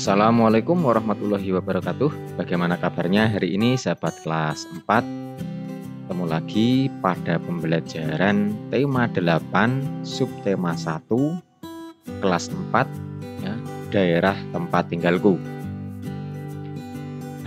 Assalamualaikum warahmatullahi wabarakatuh. Bagaimana kabarnya hari ini sahabat kelas 4? Ketemu lagi pada pembelajaran tema 8 subtema 1 kelas 4 ya, daerah tempat tinggalku.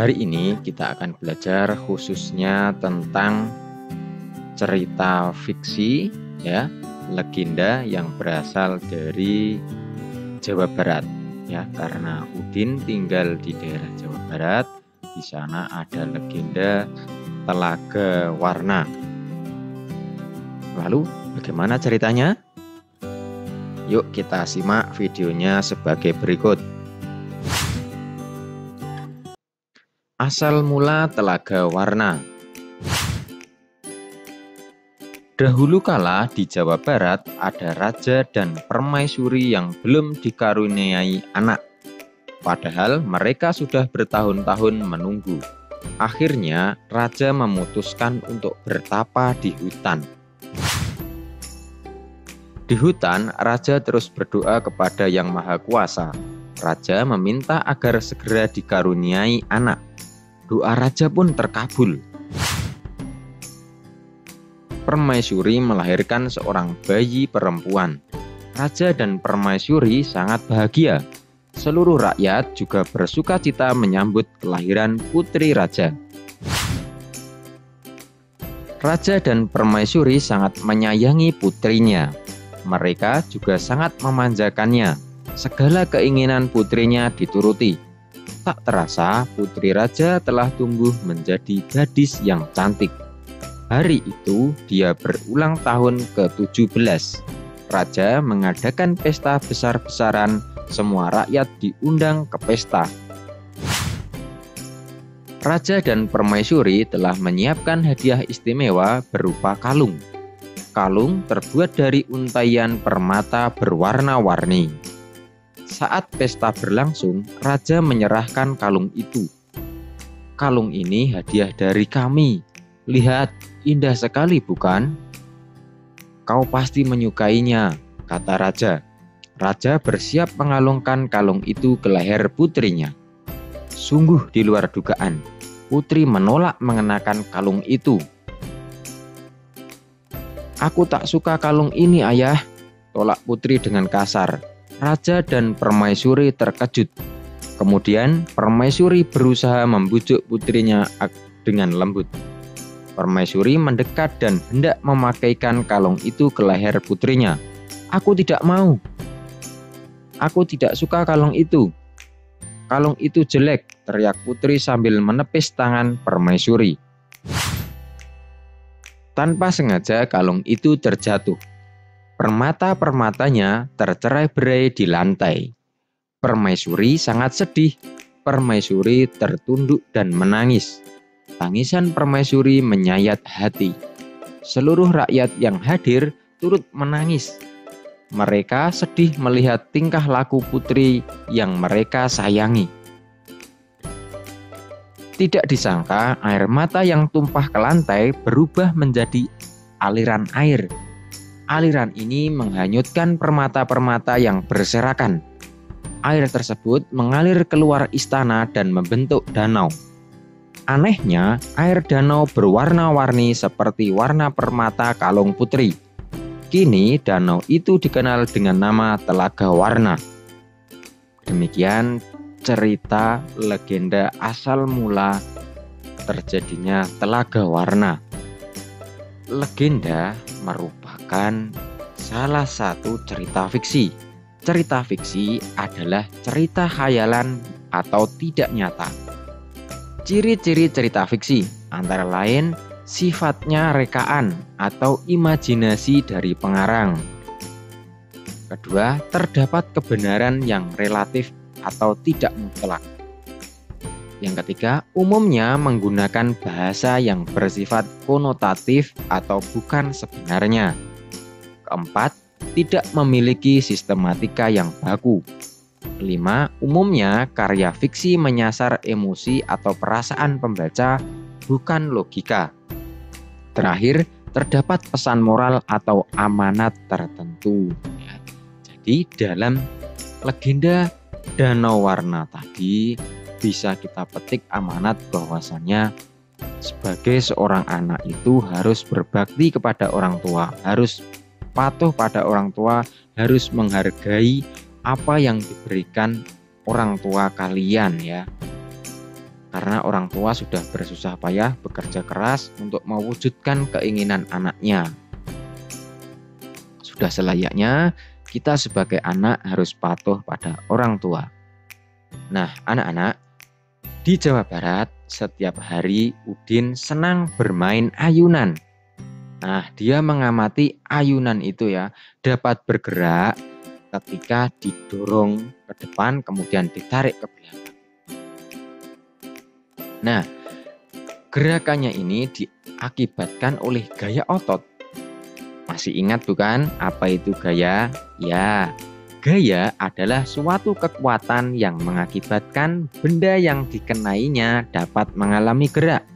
Hari ini kita akan belajar khususnya tentang cerita fiksi ya, legenda yang berasal dari Jawa Barat. Ya, karena Udin tinggal di daerah Jawa Barat, di sana ada legenda Telaga Warna. Lalu, bagaimana ceritanya? Yuk kita simak videonya sebagai berikut. Asal mula Telaga Warna. Dahulu kala di Jawa Barat ada raja dan permaisuri yang belum dikaruniai anak. Padahal mereka sudah bertahun-tahun menunggu. Akhirnya raja memutuskan untuk bertapa di hutan. Di hutan, raja terus berdoa kepada Yang Maha Kuasa. Raja meminta agar segera dikaruniai anak. Doa raja pun terkabul. Permaisuri melahirkan seorang bayi perempuan. Raja dan permaisuri sangat bahagia. Seluruh rakyat juga bersuka cita menyambut kelahiran putri raja. Raja dan permaisuri sangat menyayangi putrinya. Mereka juga sangat memanjakannya. Segala keinginan putrinya dituruti. Tak terasa putri raja telah tumbuh menjadi gadis yang cantik. Hari itu dia berulang tahun ke-17. Raja mengadakan pesta besar-besaran, semua rakyat diundang ke pesta. Raja dan permaisuri telah menyiapkan hadiah istimewa berupa kalung. Kalung terbuat dari untaian permata berwarna-warni. Saat pesta berlangsung, raja menyerahkan kalung itu. Kalung ini hadiah dari kami. Lihat, indah sekali bukan? Kau pasti menyukainya, kata raja. Raja bersiap mengalungkan kalung itu ke leher putrinya. Sungguh di luar dugaan, putri menolak mengenakan kalung itu. Aku tak suka kalung ini, ayah, tolak putri dengan kasar. Raja dan permaisuri terkejut. Kemudian permaisuri berusaha membujuk putrinya dengan lembut. Permaisuri mendekat dan hendak memakaikan kalung itu ke leher putrinya. Aku tidak mau. Aku tidak suka kalung itu. Kalung itu jelek, teriak putri sambil menepis tangan permaisuri. Tanpa sengaja kalung itu terjatuh. Permata-permatanya tercerai-berai di lantai. Permaisuri sangat sedih. Permaisuri tertunduk dan menangis. Tangisan permaisuri menyayat hati. Seluruh rakyat yang hadir turut menangis. Mereka sedih melihat tingkah laku putri yang mereka sayangi. Tidak disangka air mata yang tumpah ke lantai berubah menjadi aliran air. Aliran ini menghanyutkan permata-permata yang berserakan. Air tersebut mengalir keluar istana dan membentuk danau. Anehnya, air danau berwarna-warni seperti warna permata kalung putri. Kini danau itu dikenal dengan nama Telaga Warna. Demikian cerita legenda asal mula terjadinya Telaga Warna. Legenda merupakan salah satu cerita fiksi. Cerita fiksi adalah cerita khayalan atau tidak nyata. Ciri-ciri cerita fiksi antara lain sifatnya rekaan atau imajinasi dari pengarang. Kedua, terdapat kebenaran yang relatif atau tidak mutlak. Yang ketiga, umumnya menggunakan bahasa yang bersifat konotatif atau bukan sebenarnya. Keempat, tidak memiliki sistematika yang baku. 5. Umumnya karya fiksi menyasar emosi atau perasaan pembaca, bukan logika. Terakhir, terdapat pesan moral atau amanat tertentu. Jadi dalam legenda danau warna tadi bisa kita petik amanat bahwasannya sebagai seorang anak itu harus berbakti kepada orang tua, harus patuh pada orang tua, harus menghargai apa yang diberikan orang tua kalian ya. Karena orang tua sudah bersusah payah bekerja keras untuk mewujudkan keinginan anaknya. Sudah selayaknya kita sebagai anak harus patuh pada orang tua. Nah, anak-anak, di Jawa Barat setiap hari Udin senang bermain ayunan. Nah, dia mengamati ayunan itu ya dapat bergerak ketika didorong ke depan kemudian ditarik ke belakang. Nah, gerakannya ini diakibatkan oleh gaya otot. Masih ingat bukan apa itu gaya? Ya, gaya adalah suatu kekuatan yang mengakibatkan benda yang dikenainya dapat mengalami gerak,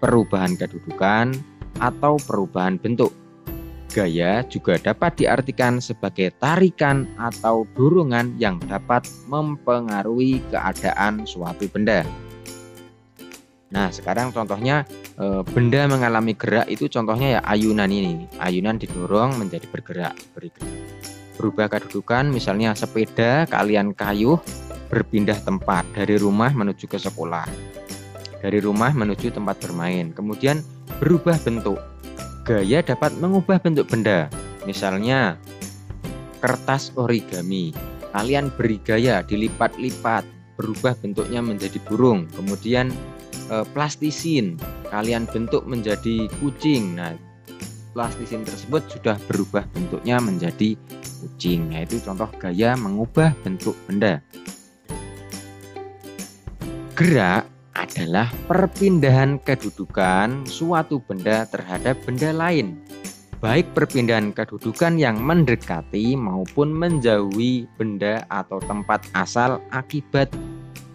perubahan kedudukan, atau perubahan bentuk. Gaya juga dapat diartikan sebagai tarikan atau dorongan yang dapat mempengaruhi keadaan suatu benda. Nah, sekarang contohnya benda mengalami gerak itu contohnya ya ayunan ini. Ayunan didorong menjadi bergerak, berubah kedudukan, misalnya sepeda kalian kayuh berpindah tempat dari rumah menuju ke sekolah, dari rumah menuju tempat bermain. Kemudian berubah bentuk. Gaya dapat mengubah bentuk benda. Misalnya kertas origami. Kalian beri gaya dilipat-lipat, berubah bentuknya menjadi burung. Kemudian plastisin, kalian bentuk menjadi kucing. Nah, plastisin tersebut sudah berubah bentuknya menjadi kucing. Nah, itu contoh gaya mengubah bentuk benda. Gerak adalah perpindahan kedudukan suatu benda terhadap benda lain, baik perpindahan kedudukan yang mendekati maupun menjauhi benda atau tempat asal akibat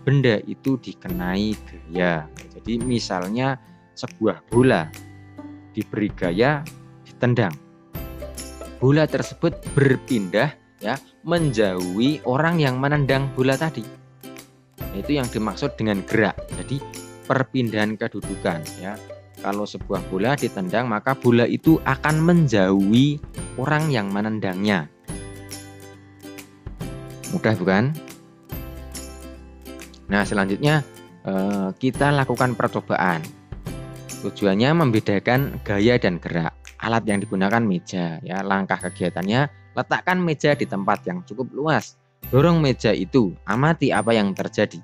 benda itu dikenai gaya. Jadi misalnya sebuah bola diberi gaya ditendang, bola tersebut berpindah ya menjauhi orang yang menendang bola tadi. Itu yang dimaksud dengan gerak. Jadi perpindahan kedudukan ya. Kalau sebuah bola ditendang maka bola itu akan menjauhi orang yang menendangnya. Mudah bukan? Nah, selanjutnya kita lakukan percobaan. Tujuannya membedakan gaya dan gerak. Alat yang digunakan meja ya. Langkah kegiatannya, letakkan meja di tempat yang cukup luas. Dorong meja itu, amati apa yang terjadi.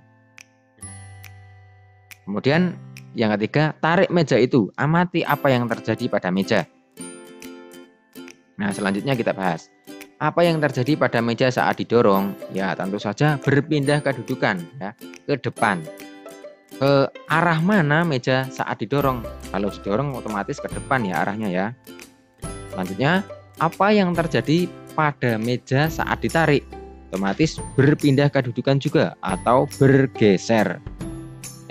Kemudian yang ketiga, tarik meja itu, amati apa yang terjadi pada meja. Nah, selanjutnya kita bahas. Apa yang terjadi pada meja saat didorong? Ya, tentu saja berpindah kedudukan ya, ke depan. Ke arah mana meja saat didorong? Kalau didorong otomatis ke depan ya arahnya ya. Selanjutnya, apa yang terjadi pada meja saat ditarik? Otomatis berpindah kedudukan juga atau bergeser.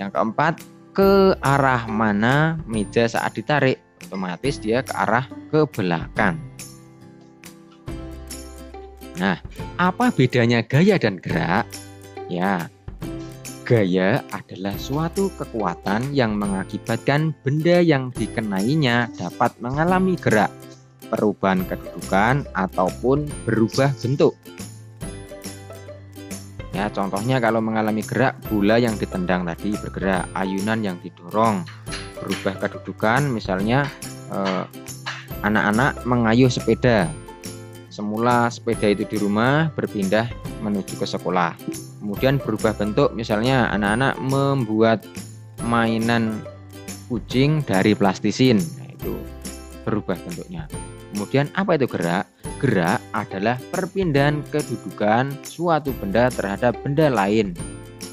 Yang keempat, ke arah mana meja saat ditarik? Otomatis dia ke arah ke belakang. Nah, apa bedanya gaya dan gerak? Ya, gaya adalah suatu kekuatan yang mengakibatkan benda yang dikenainya dapat mengalami gerak, perubahan kedudukan, ataupun berubah bentuk. Ya, contohnya kalau mengalami gerak, bola yang ditendang tadi bergerak, ayunan yang didorong, berubah kedudukan, misalnya anak-anak mengayuh sepeda. Semula sepeda itu di rumah, berpindah menuju ke sekolah. Kemudian berubah bentuk, misalnya anak-anak membuat mainan kucing dari plastisin. Nah, itu berubah bentuknya. Kemudian apa itu gerak? Gerak adalah perpindahan kedudukan suatu benda terhadap benda lain,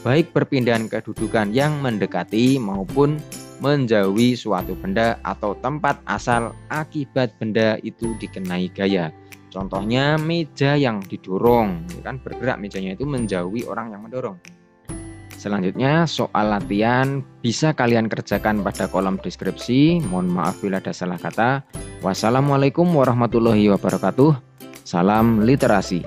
baik perpindahan kedudukan yang mendekati maupun menjauhi suatu benda atau tempat asal akibat benda itu dikenai gaya. Contohnya meja yang didorong, kan bergerak mejanya itu menjauhi orang yang mendorong. Selanjutnya soal latihan bisa kalian kerjakan pada kolom deskripsi. Mohon maaf bila ada salah kata. Wassalamualaikum warahmatullahi wabarakatuh. Salam literasi.